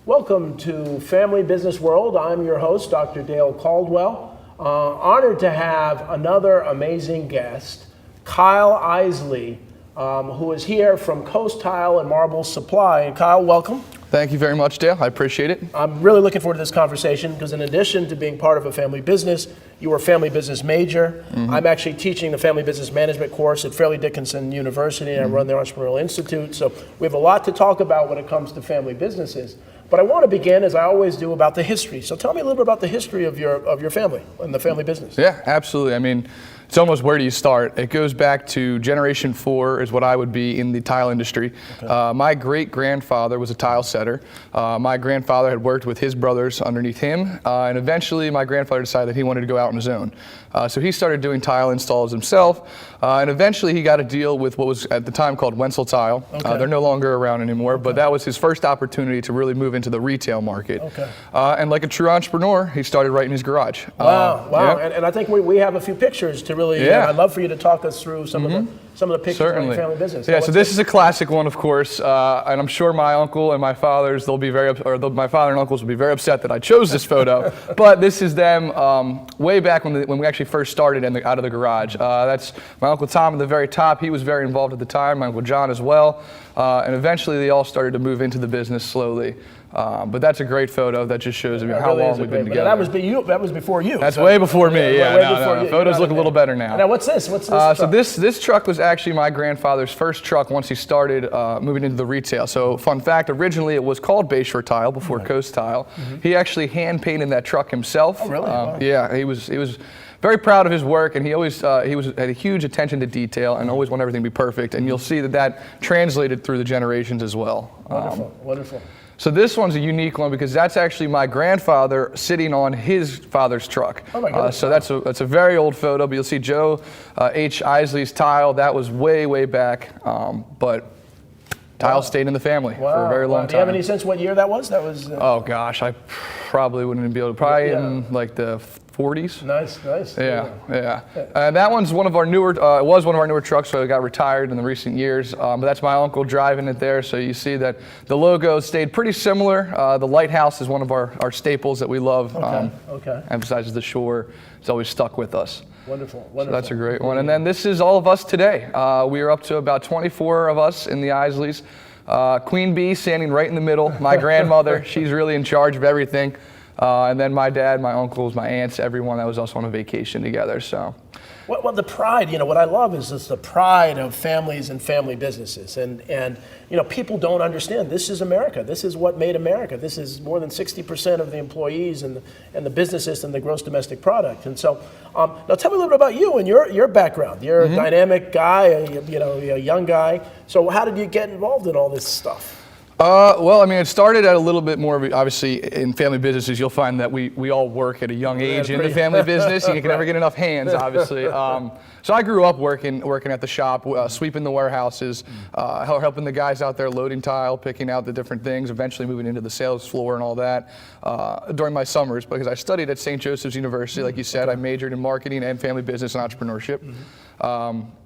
Welcome to Family Business World. I'm your host, Dr. Dale Caldwell. Honored to have another amazing guest, Kyle Eisele, who is here from Coast Tile and Marble Supply. And Kyle, welcome. Thank you very much, Dale. I appreciate it. I'm really looking forward to this conversation because in addition to being part of a family business, you were a family business major. I'm actually teaching the family business management course at Fairleigh Dickinson University, and I run the Entrepreneurial Institute. So we have a lot to talk about when it comes to family businesses. But I want to begin, as I always do, about the history. So tell me a little bit about the history of your family and the family business. Yeah, absolutely. I mean, it's almost where do you start? It goes back to generation 4 is what I would be in the tile industry. Okay. My great-grandfather was a tile setter. My grandfather had worked with his brothers underneath him, and eventually my grandfather decided that he wanted to go out on his own. So he started doing tile installs himself, and eventually he got a deal with what was at the time called Wenzel Tile. Okay. They're no longer around anymore, but that was his first opportunity to really move into the retail market. Okay. And like a true entrepreneur, he started right in his garage. Wow. Yeah. And I think we have a few pictures to really, I'd love for you to talk us through some of the pictures of your family business. Yeah, so this is a classic one, of course, and I'm sure my uncle and my fathers, my father and uncles will be very upset that I chose this photo, but this is them way back when we actually first started out of the garage. That's my Uncle Tom at the very top. He was very involved at the time, my Uncle John as well, and eventually they all started to move into the business slowly. But that's a great photo that just shows how long we've been together. That was before you. That's way before me. Yeah, photos look a little better now. Now what's this? Truck? So this truck was actually my grandfather's first truck once he started moving into the retail. So fun fact, originally it was called Bayshore Tile before Coast Tile. He actually hand painted that truck himself. Oh, really? Wow. Yeah, he was very proud of his work, and he always had a huge attention to detail and always wanted everything to be perfect. And you'll see that translated through the generations as well. Wonderful. So this one's a unique one because that's actually my grandfather sitting on his father's truck. Oh my goodness. So that's a very old photo, but you'll see Joe H. Eisele's tile. That was way back, but tile stayed in the family for a very long time. Do you have any sense what year that was? Oh gosh, I probably wouldn't be able to. Probably in like the 40s. Nice. Yeah. That one's one of our newer. It was one of our newer trucks, so it got retired in the recent years. But that's my uncle driving it there. So you see that the logo stayed pretty similar. The lighthouse is one of our staples that we love. Emphasizes the shore. It's always stuck with us. Wonderful. So that's a great one. And then this is all of us today. We are up to about 24 of us in the Eisele's. Queen Bee standing right in the middle. My grandmother, she's really in charge of everything. And then my dad, my uncles, my aunts, everyone that was also on a vacation together. So, well, the pride, what I love is just the pride of families and family businesses. And people don't understand this is America. This is what made America. This is more than 60% of the employees and the businesses and the gross domestic product. And so, now tell me a little bit about you and your background. You're a dynamic guy, a young guy. So how did you get involved in all this stuff? Well, I mean, it started at a little bit more, obviously, in family businesses, you'll find that we all work at a young age in the family business. You can never get enough hands, obviously. So I grew up working at the shop, sweeping the warehouses, helping the guys out there loading tile, picking out the different things, eventually moving into the sales floor and all that during my summers, because I studied at St. Joseph's University, like you said. I majored in marketing and family business and entrepreneurship.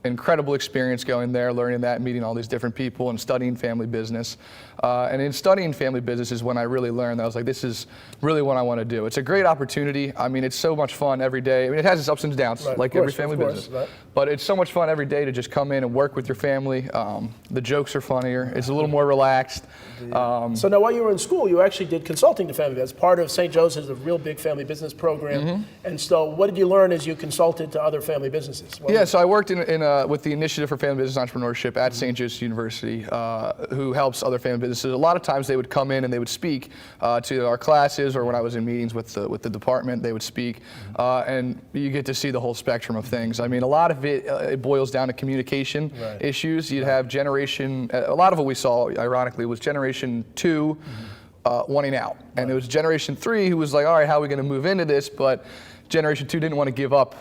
Incredible experience going there, learning that, meeting all these different people and studying family business. And in studying family business is when I really learned that I was like, this is really what I want to do. It's a great opportunity. I mean, it's so much fun every day. I mean, it has its ups and downs, like every family business. Right. But it's so much fun every day to just come in and work with your family. The jokes are funnier. It's a little more relaxed. So now while you were in school, you actually did consulting to family business. Part of St. Joseph's, a real big family business program. And so what did you learn as you consulted to other family businesses? So I worked with the Initiative for Family Business Entrepreneurship at St. Joseph's University, who helps other family businesses. A lot of times they would come in and they would speak to our classes, or when I was in meetings with the department, they would speak. And you get to see the whole spectrum of things. I mean, a lot of it boils down to communication issues. You'd have a lot of what we saw, ironically, was generation 2 wanting out. And it was generation 3 who was like, all right, how are we going to move into this? But generation 2 didn't want to give up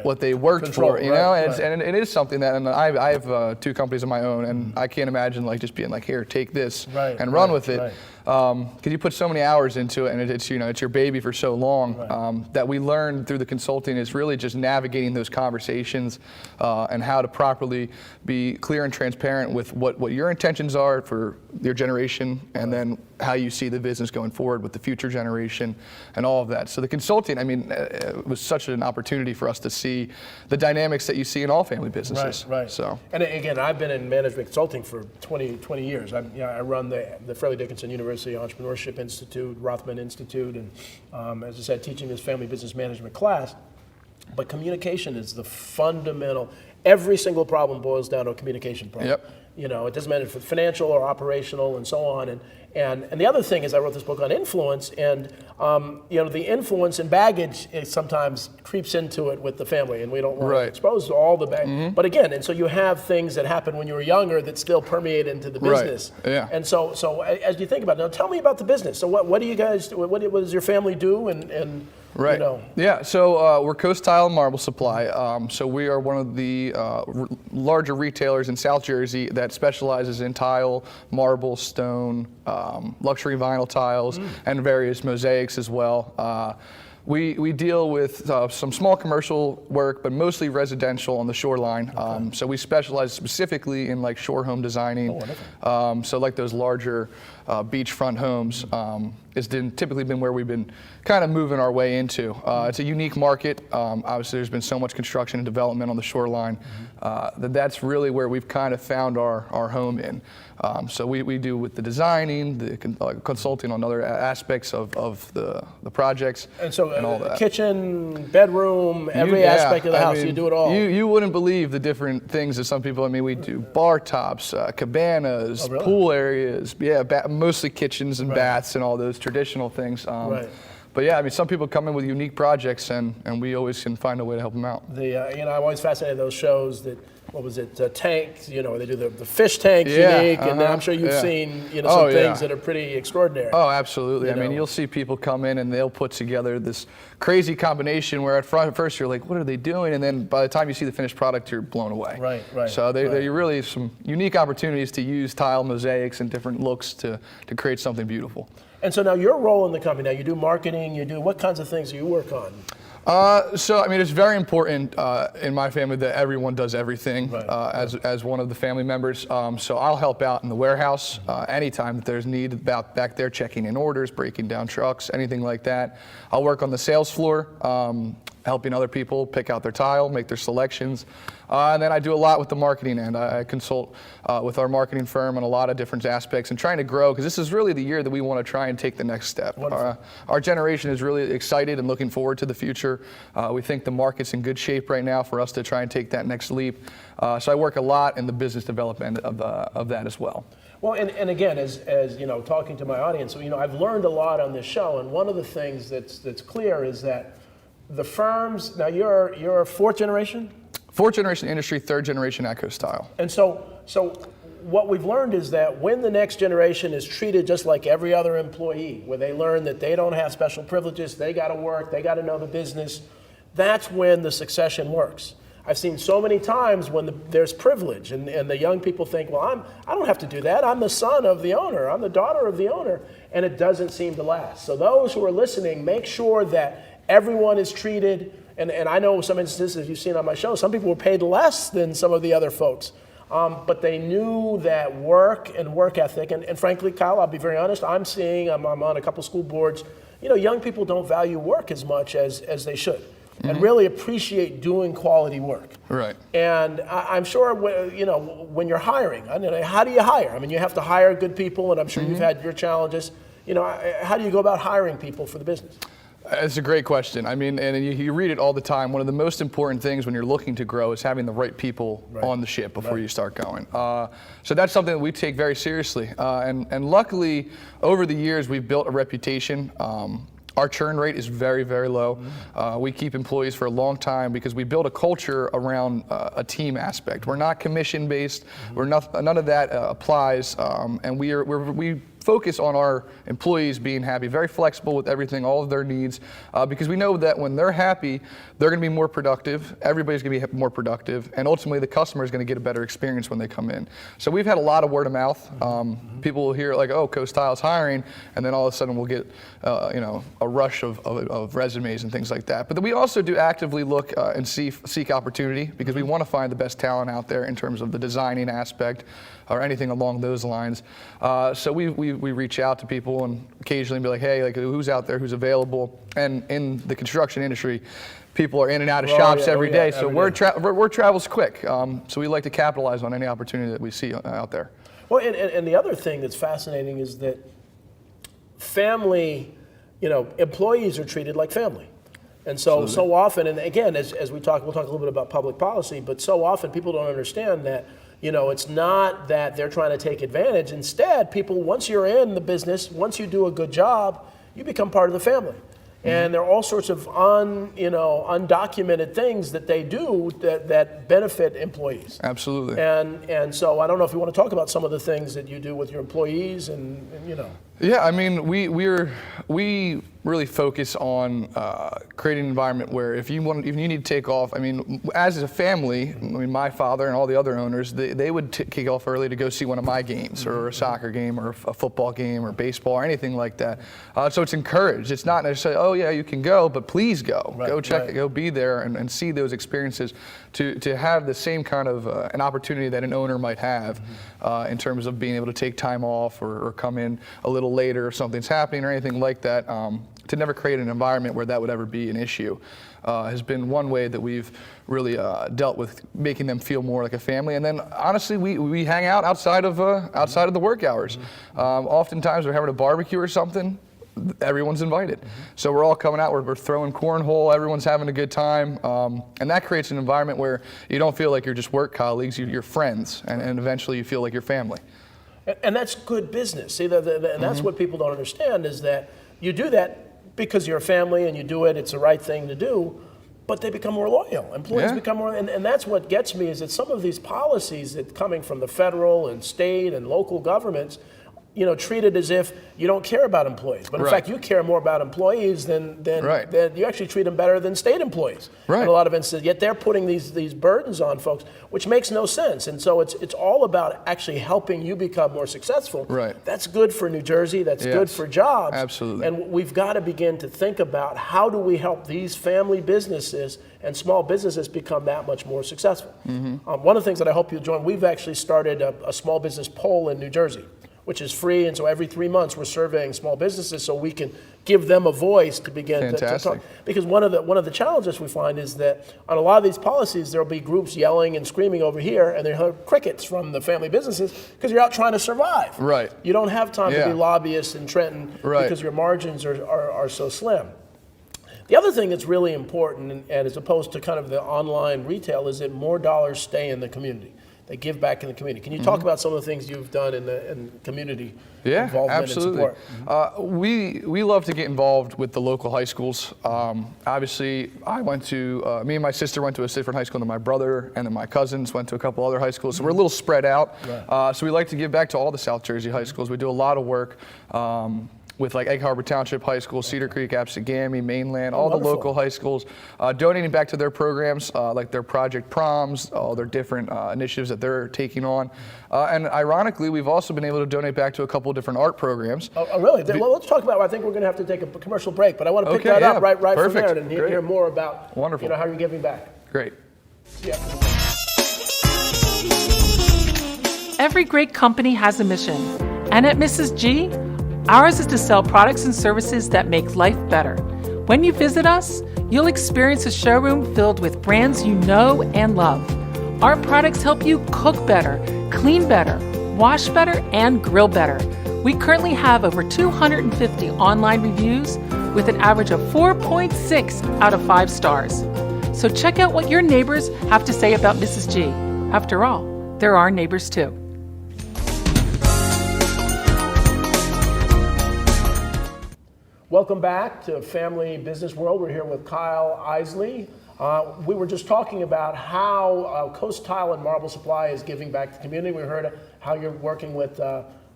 what they worked for, and it is something that, and I have 2 companies of my own, and I can't imagine just being like, here, take this and run with it. because you put so many hours into it, and it's your baby for so long, that we learned through the consulting is really just navigating those conversations and how to properly be clear and transparent with what your intentions are for your generation, and then how you see the business going forward with the future generation and all of that. So the consulting, I mean, it was such an opportunity for us to see the dynamics that you see in all family businesses. Right. So, and again, I've been in management consulting for 20 years. I run the Fairleigh Dickinson University Entrepreneurship Institute, Rothman Institute, and as I said, teaching this family business management class. But communication is the fundamental. Every single problem boils down to a communication problem. Yep. It doesn't matter if it's financial or operational and so on. And the other thing is, I wrote this book on influence, and the influence and baggage sometimes creeps into it with the family, and we don't want to expose all the baggage. But again, and so you have things that happen when you were younger that still permeate into the business. Yeah. And so as you think about it, now tell me about the business. So what do you guys, what does your family do? And Right. Yeah. So we're Coast Tile and Marble Supply. So we are one of the larger retailers in South Jersey that specializes in tile, marble, stone, luxury vinyl tiles, and various mosaics as well. We deal with some small commercial work, but mostly residential on the shoreline. So we specialize specifically in like shore home designing. So like those larger beachfront homes has typically been where we've been kind of moving our way into. It's a unique market. Obviously, there's been so much construction and development on the shoreline that's really where we've kind of found our home in. So we do with the designing, the consulting on other aspects of the projects. And so and all that. Kitchen, bedroom, every aspect of the house, you do it all. You wouldn't believe the different things that some people, we do bar tops, cabanas, really? pool areas, mostly kitchens and baths and all those traditional things. But yeah, some people come in with unique projects, and we always can find a way to help them out. I'm always fascinated with those shows that, what was it, tanks, where they do the fish tanks unique, and then I'm sure you've seen, some things that are pretty extraordinary. Oh, absolutely. You'll see people come in and they'll put together this crazy combination where at first you're like, what are they doing? And then by the time you see the finished product, you're blown away. Right. So they're really some unique opportunities to use tile mosaics and different looks to create something beautiful. And so now your role in the company, now you do marketing, what kinds of things do you work on? It's very important in my family that everyone does everything as one of the family members. So I'll help out in the warehouse anytime that there's need about back there, checking in orders, breaking down trucks, anything like that. I'll work on the sales floor, helping other people pick out their tile, make their selections. And then I do a lot with the marketing end. I consult with our marketing firm on a lot of different aspects and trying to grow, because this is really the year that we want to try and take the next step. Our generation is really excited and looking forward to the future. We think the market's in good shape right now for us to try and take that next leap. So I work a lot in the business development of that as well. Well, and again, as talking to my audience, I've learned a lot on this show, and one of the things that's clear is that the firms, now you're fourth generation? Fourth generation industry, third generation at Coast Tile. And so what we've learned is that when the next generation is treated just like every other employee, where they learn that they don't have special privileges, they got to work, they got to know the business, that's when the succession works. I've seen so many times when there's privilege and the young people think, well, I don't have to do that. I'm the son of the owner. I'm the daughter of the owner. And it doesn't seem to last. So those who are listening, make sure that everyone is treated, and I know some instances you've seen on my show, some people were paid less than some of the other folks. But they knew that work and work ethic, and frankly, Kyle, I'll be very honest, I'm on a couple school boards, young people don't value work as much as they should. And really appreciate doing quality work. Right. And I'm sure, when you're hiring, how do you hire? You have to hire good people, and I'm sure you've had your challenges. How do you go about hiring people for the business? It's a great question. And you read it all the time. One of the most important things when you're looking to grow is having the right people on the ship before you start going. So that's something that we take very seriously. And luckily, over the years, we've built a reputation. Our churn rate is very, very low. We keep employees for a long time because we build a culture around a team aspect. We're not commission-based. None of that applies. And we focus on our employees being happy, very flexible with everything, all of their needs, because we know that when they're happy, they're going to be more productive, everybody's going to be more productive, and ultimately the customer is going to get a better experience when they come in. So we've had a lot of word of mouth. People will hear like, oh, Coast Tile's hiring, and then all of a sudden we'll get a rush of resumes and things like that. But then we also do actively look and seek opportunity, because we want to find the best talent out there in terms of the designing aspect or anything along those lines. So we reach out to people and occasionally be like, hey, like, who's out there, who's available? And in the construction industry, people are in and out of shops every day, so word travels quick. So we like to capitalize on any opportunity that we see out there. Well, and the other thing that's fascinating is that family, employees are treated like family. And so often, and again, as we talk, we'll talk a little bit about public policy, but so often people don't understand that, it's not that they're trying to take advantage. Instead, people, once you're in the business, once you do a good job, you become part of the family. And there are all sorts of undocumented things that they do that benefit employees. Absolutely. And so I don't know if you want to talk about some of the things that you do with your employees and. Yeah, I mean, we really focus on creating an environment where if you need to take off, I mean, as a family, my father and all the other owners, they would kick off early to go see one of my games, or a soccer game, or a football game, or baseball, or anything like that. So it's encouraged. It's not necessarily, oh yeah, you can go, but please go. Go check it, go be there and see those experiences, to have the same kind of an opportunity that an owner might have in terms of being able to take time off or come in a little later if something's happening or anything like that. To never create an environment where that would ever be an issue has been one way that we've really dealt with making them feel more like a family. And then honestly, we hang out outside of the work hours. Oftentimes we're having a barbecue or something. Everyone's invited. So we're all coming out, we're throwing cornhole, everyone's having a good time. And that creates an environment where you don't feel like you're just work colleagues, you're friends, and eventually you feel like you're family. And that's good business. See, and that's what people don't understand, is that you do that because you're a family and you do it, it's the right thing to do, but they become more loyal. Employees become more, and that's what gets me, is that some of these policies that coming from the federal and state and local governments, treat it as if you don't care about employees. But in fact, you care more about employees than you actually treat them better than state employees. In a lot of instances, yet they're putting these burdens on folks, which makes no sense. And so it's all about actually helping you become more successful. That's good for New Jersey. That's good for jobs. Absolutely. And we've got to begin to think about, how do we help these family businesses and small businesses become that much more successful? One of the things that I hope you'll join, we've actually started a small business poll in New Jersey, which is free, and so every 3 months we're surveying small businesses so we can give them a voice to begin to talk. Because one of the challenges we find is that on a lot of these policies, there'll be groups yelling and screaming over here, and they'll have crickets from the family businesses because you're out trying to survive. You don't have time to be lobbyists in Trenton because your margins are so slim. The other thing that's really important, and as opposed to kind of the online retail, is that more dollars stay in the community. They give back in the community. Can you talk about some of the things you've done in community involvement absolutely. and support? We love to get involved with the local high schools. Obviously, me and my sister went to a different high school than my brother, and then my cousins went to a couple other high schools. So we're a little spread out. So we like to give back to all the South Jersey high schools. We do a lot of work with like Egg Harbor Township High School, Cedar Creek, Absegami, Mainland, all the local high schools, donating back to their programs, like their Project Proms, all their different initiatives that they're taking on. And ironically, we've also been able to donate back to a couple of different art programs. Oh, really? Well, let's talk about, I think we're going to have to take a commercial break, but I want to pick that up right from there and hear more about how you're giving back. Great. Every great company has a mission, and at Mrs. G, ours is to sell products and services that make life better. When you visit us, you'll experience a showroom filled with brands you know and love. Our products help you cook better, clean better, wash better, and grill better. We currently have over 250 online reviews with an average of 4.6 out of 5 stars. So check out what your neighbors have to say about Mrs. G. After all, they're our neighbors too. Welcome back to Family Business World. We're here with Kyle Eisele. We were just talking about how Coast Tile and Marble Supply is giving back to the community. We heard how you're working with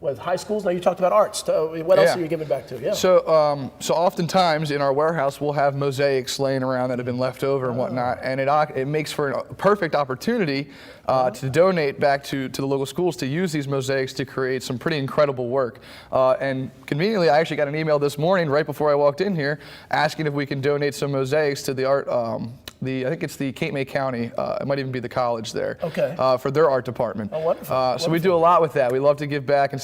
with high schools. Now you talked about arts. What else are you giving back to? Yeah. So oftentimes in our warehouse we'll have mosaics laying around that have been left over and whatnot, and it makes for a perfect opportunity to donate back to the local schools to use these mosaics to create some pretty incredible work. And conveniently, I actually got an email this morning right before I walked in here asking if we can donate some mosaics to the art. I think it's the Cape May County, it might even be the college there, for their art department. Oh, wonderful. So we do a lot with that. We love to give back and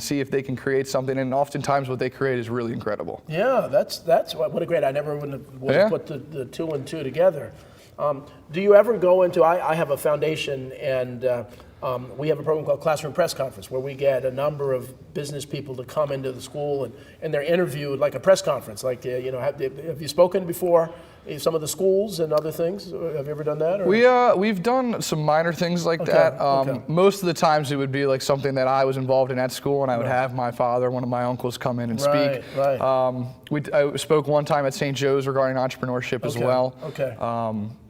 see if they can create something, and oftentimes what they create is really incredible. Yeah, that's what a great. I never would have put the two and two together. Do you ever go into? I have a foundation, and we have a program called Classroom Press Conference, where we get a number of business people to come into the school, and they're interviewed like a press conference. Like, have you spoken before? Some of the schools and other things. Have you ever done that? Or? We've done some minor things like that. Most of the times it would be like something that I was involved in at school, and I would have my father, one of my uncles, come in and speak. Right. I spoke one time at St. Joe's regarding entrepreneurship as well. Okay.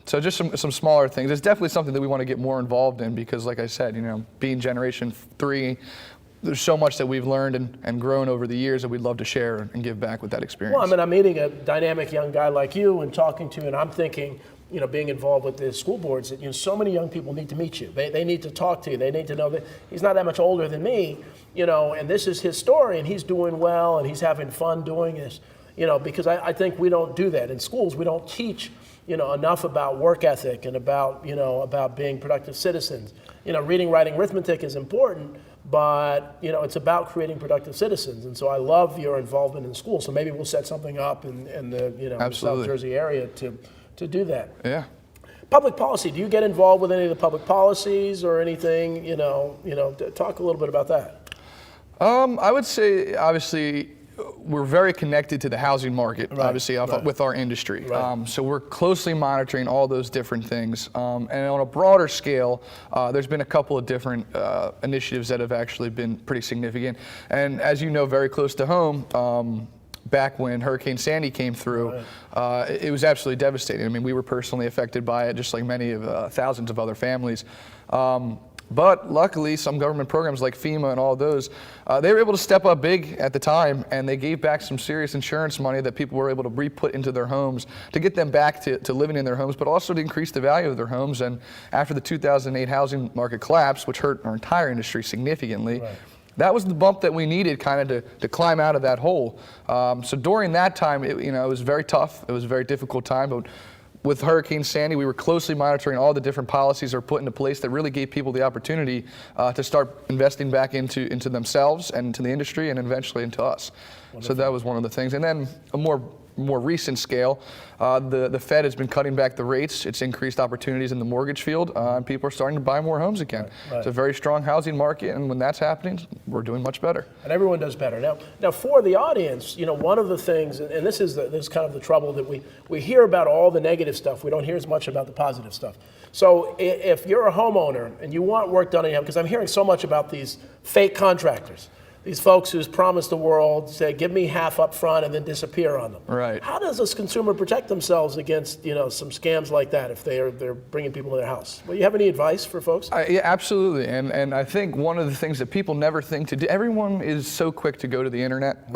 So just some smaller things. It's definitely something that we want to get more involved in because, like I said, being Generation 3. There's so much that we've learned and grown over the years that we'd love to share and give back with that experience. Well, I mean, I'm meeting a dynamic young guy like you and talking to, and I'm thinking, being involved with the school boards, that so many young people need to meet you. They need to talk to you. They need to know that he's not that much older than me, and this is his story, and he's doing well, and he's having fun doing this, because I think we don't do that in schools. We don't teach, enough about work ethic and about being productive citizens. Reading, writing, arithmetic is important. But it's about creating productive citizens, and so I love your involvement in school. So maybe we'll set something up in the South Jersey area to do that. Yeah. Public policy. Do you get involved with any of the public policies or anything? Talk a little bit about that. I would say obviously we're very connected to the housing market, obviously, with our industry. Right. So we're closely monitoring all those different things. And on a broader scale, there's been a couple of different initiatives that have actually been pretty significant. And as you know, very close to home, back when Hurricane Sandy came through, it was absolutely devastating. I mean, we were personally affected by it, just like many of thousands of other families. But luckily, some government programs like FEMA and all those, they were able to step up big at the time, and they gave back some serious insurance money that people were able to re-put into their homes to get them back to living in their homes, but also to increase the value of their homes. And after the 2008 housing market collapse, which hurt our entire industry significantly, that was the bump that we needed kind of to climb out of that hole. So during that time, it was very tough. It was a very difficult time, but with Hurricane Sandy, we were closely monitoring all the different policies that were put into place that really gave people the opportunity to start investing back into themselves and into the industry and eventually into us. Wonderful. So that was one of the things. And then a more recent scale, the Fed has been cutting back the rates. It's increased opportunities in the mortgage field, and people are starting to buy more homes again. It's a very strong housing market, and when that's happening, we're doing much better. And everyone does better. Now for the audience, one of the things, and this is kind of the trouble that we hear about all the negative stuff. We don't hear as much about the positive stuff. So if you're a homeowner and you want work done on your home, because I'm hearing so much about these fake contractors, these folks who's promised the world, say, give me half up front and then disappear on them. Right. How does this consumer protect themselves against, some scams like that if they're bringing people to their house? Well, you have any advice for folks? Yeah, absolutely. And I think one of the things that people never think to do, everyone is so quick to go to the internet,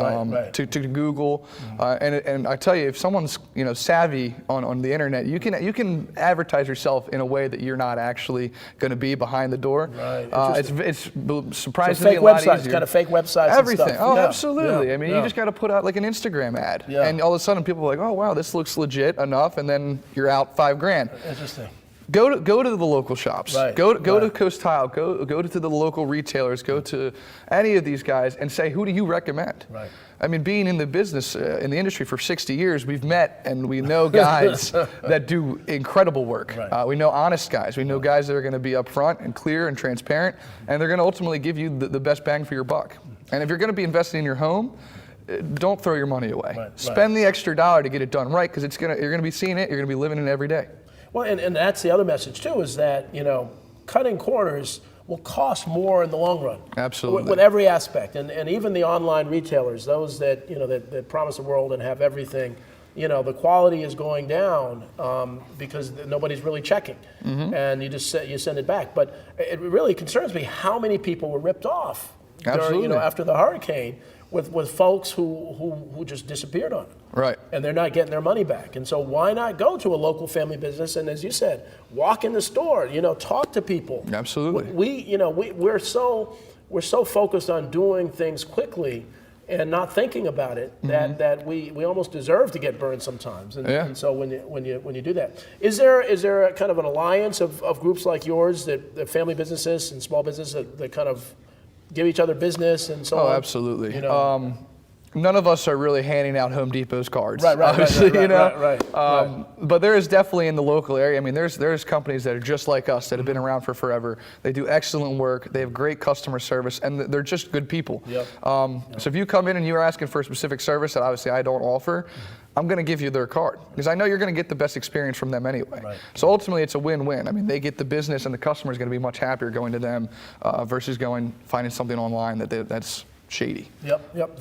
to Google. And I tell you, if someone's, savvy on the internet, you can advertise yourself in a way that you're not actually going to be behind the door. Right. It's surprisingly fake a lot websites, easier. Kind of fake websites Everything. and stuff. Absolutely. I mean, you just got to put out like an Instagram ad, and all of a sudden people are like, oh wow, this looks legit enough, and then you're out $5,000. Interesting. Go to the local shops. Right. Go to Coast Tile. Go to the local retailers. Go to any of these guys and say, who do you recommend? Right. I mean, being in the business, in the industry for 60 years, we've met and we know guys that do incredible work. Right. We know honest guys. We know guys that are going to be upfront and clear and transparent, and they're going to ultimately give you the best bang for your buck. And if you're going to be investing in your home, don't throw your money away. Spend the extra dollar to get it done right, because you're going to be seeing it. You're going to be living it every day. Well, and that's the other message too, is that cutting corners will cost more in the long run. Absolutely. With every aspect, and even the online retailers, those that that promise the world and have everything, the quality is going down because nobody's really checking, and you send it back. But it really concerns me how many people were ripped off Absolutely. After the hurricane, with folks who just disappeared on it. Right. And they're not getting their money back. And so why not go to a local family business and, as you said, walk in the store, talk to people. Absolutely. We're so focused on doing things quickly and not thinking about it that we almost deserve to get burned sometimes. And so when you do that, is there a kind of an alliance of groups like yours, that family businesses and small businesses that kind of give each other business and so on? Oh, absolutely. None of us are really handing out Home Depot's cards. Right. But there is definitely in the local area. I mean, there's companies that are just like us that have been around for forever. They do excellent work. They have great customer service, and they're just good people. Yep. So if you come in and you're asking for a specific service that obviously I don't offer, I'm going to give you their card because I know you're going to get the best experience from them anyway. Right. So ultimately, it's a win-win. I mean, they get the business, and the customer is going to be much happier going to them versus finding something online that's shady. Yep.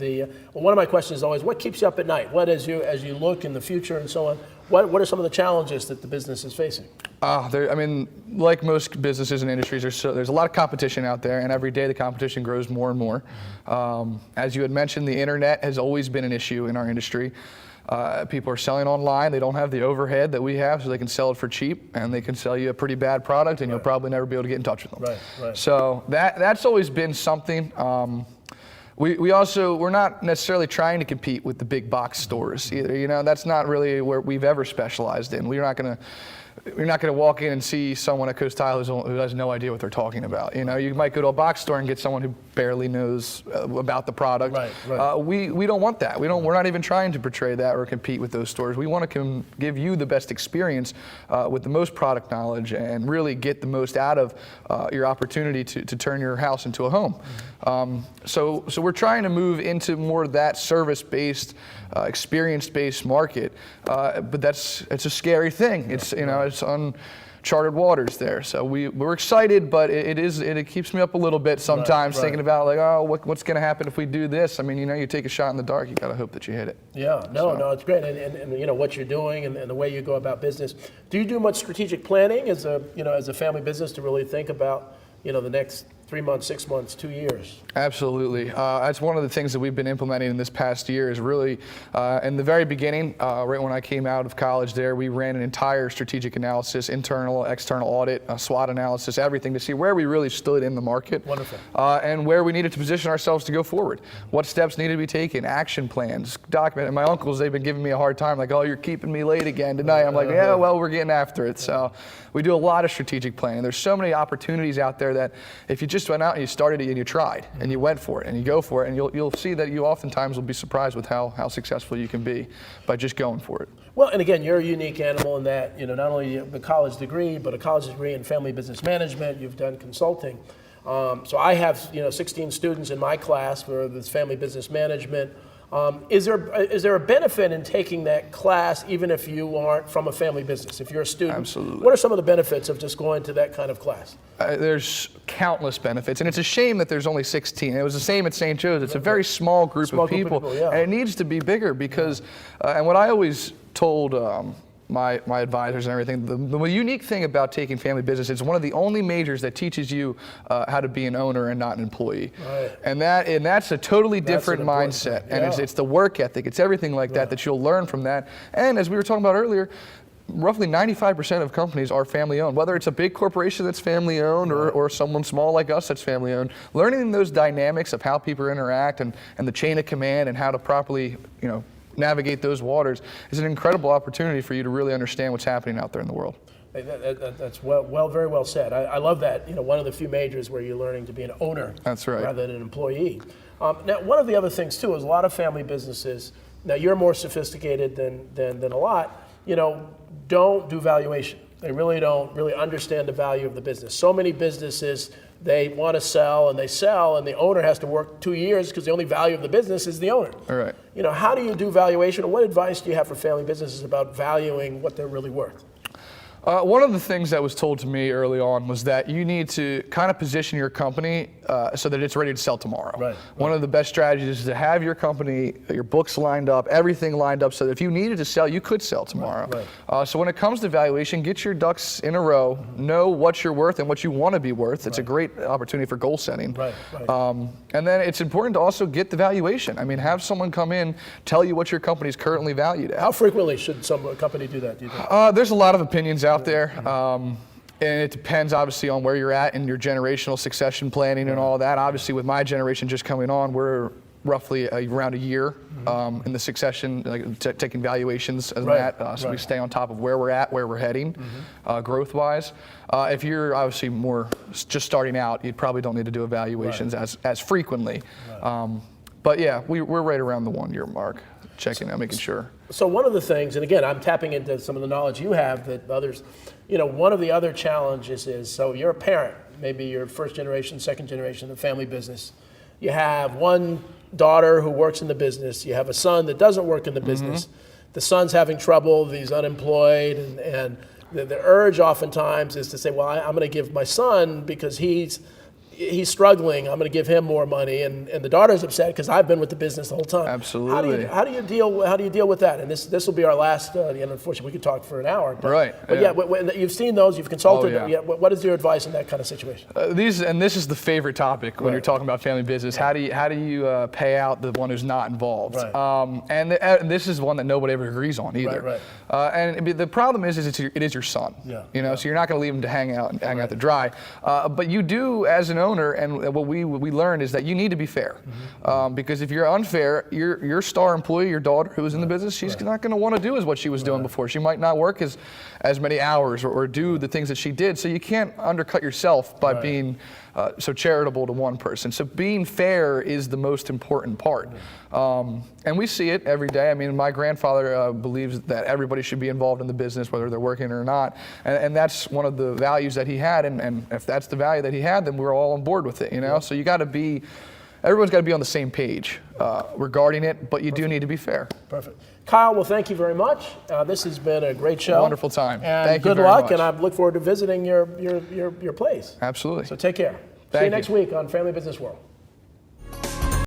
One of my questions is always, what keeps you up at night? What, as you look in the future and so on, what are some of the challenges that the business is facing? Like most businesses and industries, there's a lot of competition out there, and every day the competition grows more and more. As you had mentioned, the internet has always been an issue in our industry. People are selling online. They don't have the overhead that we have, so they can sell it for cheap, and they can sell you a pretty bad product, and you'll probably never be able to get in touch with them. Right. So that's always been something. We're not necessarily trying to compete with the big box stores either. That's not really where we've ever specialized in. You're not going to walk in and see someone at Coast Tile who has no idea what they're talking about. You might go to a box store and get someone who barely knows about the product. Right. We don't want that. We're not even trying to portray that or compete with those stores. We want to give you the best experience with the most product knowledge and really get the most out of your opportunity to turn your house into a home. So we're trying to move into more of that service-based, experience-based market, but it's a scary thing. It's uncharted waters there. So we're excited, but it keeps me up a little bit sometimes thinking about what's going to happen if we do this. I mean, you take a shot in the dark, you got to hope that you hit it. Yeah, no, it's great, and what you're doing and the way you go about business. Do you do much strategic planning as a family business to really think about the next 3 months, 6 months, 2 years? Absolutely. That's one of the things that we've been implementing in this past year is really, in the very beginning, right when I came out of college there, we ran an entire strategic analysis, internal, external audit, SWOT analysis, everything to see where we really stood in the market. Wonderful. And where we needed to position ourselves to go forward. What steps needed to be taken, action plans, document. And my uncles, they've been giving me a hard time, like, oh, you're keeping me late again tonight. I'm like, yeah, well, we're getting after it. So we do a lot of strategic planning. There's so many opportunities out there that if you just went out and you started it and you tried and you went for it and you go for it, and you'll see that you oftentimes will be surprised with how successful you can be by just going for it. Well, and again, you're a unique animal in that not only you have a college degree, but a college degree in family business management. You've done consulting. So I have 16 students in my class for this family business management. Is there a benefit in taking that class even if you aren't from a family business? If you're a student, absolutely. What are some of the benefits of just going to that kind of class? There's countless benefits, and it's a shame that there's only 16. It was the same at St. Joe's. It's a very small group of people, yeah. And it needs to be bigger because, and what I always told my advisors and everything, the unique thing about taking family business, it's one of the only majors that teaches you how to be an owner and not an employee. Right. And that's a totally different mindset. And it's the work ethic, it's everything like that you'll learn from that. And as we were talking about earlier, roughly 95% of companies are family owned, whether it's a big corporation that's family owned or someone small like us that's family owned. Learning those dynamics of how people interact and the chain of command and how to properly, navigate those waters is an incredible opportunity for you to really understand what's happening out there in the world. That's very well said. I love that. One of the few majors where you're learning to be an owner. That's right. Rather than an employee. Now, one of the other things too is a lot of family businesses. Now, you're more sophisticated than a lot. Don't do valuation. They really don't understand the value of the business. So many businesses, they want to sell and they sell, and the owner has to work 2 years because the only value of the business is the owner. All right. How do you do valuation, or what advice do you have for family businesses about valuing what they're really worth? One of the things that was told to me early on was that you need to kind of position your company so that it's ready to sell tomorrow. Right. One of the best strategies is to have your company, your books lined up, everything lined up so that if you needed to sell, you could sell tomorrow. Right. So when it comes to valuation, get your ducks in a row, know what you're worth and what you want to be worth. It's a great opportunity for goal setting. Right. And then it's important to also get the valuation. I mean, have someone come in, tell you what your company is currently valued at. How frequently should some company do that, do you think? There's a lot of opinions out there. And it depends obviously on where you're at in your generational succession planning and all that. Obviously with my generation just coming on, we're roughly around a year in the succession, like taking valuations and that, so we stay on top of where we're at, where we're heading, growth-wise. If you're obviously more just starting out, you probably don't need to do evaluations as frequently. But yeah, we're right around the 1 year mark, checking out, making sure. So one of the things, and again, I'm tapping into some of the knowledge you have that others, one of the other challenges is, so you're a parent, maybe you're first generation, second generation of family business. You have one daughter who works in the business. You have a son that doesn't work in the business. The son's having trouble, he's unemployed, and the urge oftentimes is to say, well, I'm going to give my son, because he's struggling, I'm going to give him more money, and the daughter's upset because I've been with the business the whole time. Absolutely. How do you deal with that? And this will be our last. Unfortunately, we could talk for an hour. But yeah, you've seen those, you've consulted. What is your advice in that kind of situation? This is the favorite topic when you're talking about family business. How do you pay out the one who's not involved? And this is one that nobody ever agrees on either. And the problem is it is your son. So you're not going to leave him to hang out to dry. But you do, as an owner, and what we learned is that you need to be fair, because if you're unfair, your star employee, your daughter who is in the business, she's not going to want to do as what she was doing before. She might not work as many hours or do the things that she did. So you can't undercut yourself by being so charitable to one person. So being fair is the most important part. And we see it every day. I mean, my grandfather believes that everybody should be involved in the business, whether they're working or not. And that's one of the values that he had. And if that's the value that he had, then we're all on board with it, So you got to be, everyone's got to be on the same page regarding it, but you do need to be fair. Perfect. Kyle, well, thank you very much. This has been a great show. Wonderful time. And thank you good very luck, much. and I look forward to visiting your place. Absolutely. So take care. See you next week on Family Business World.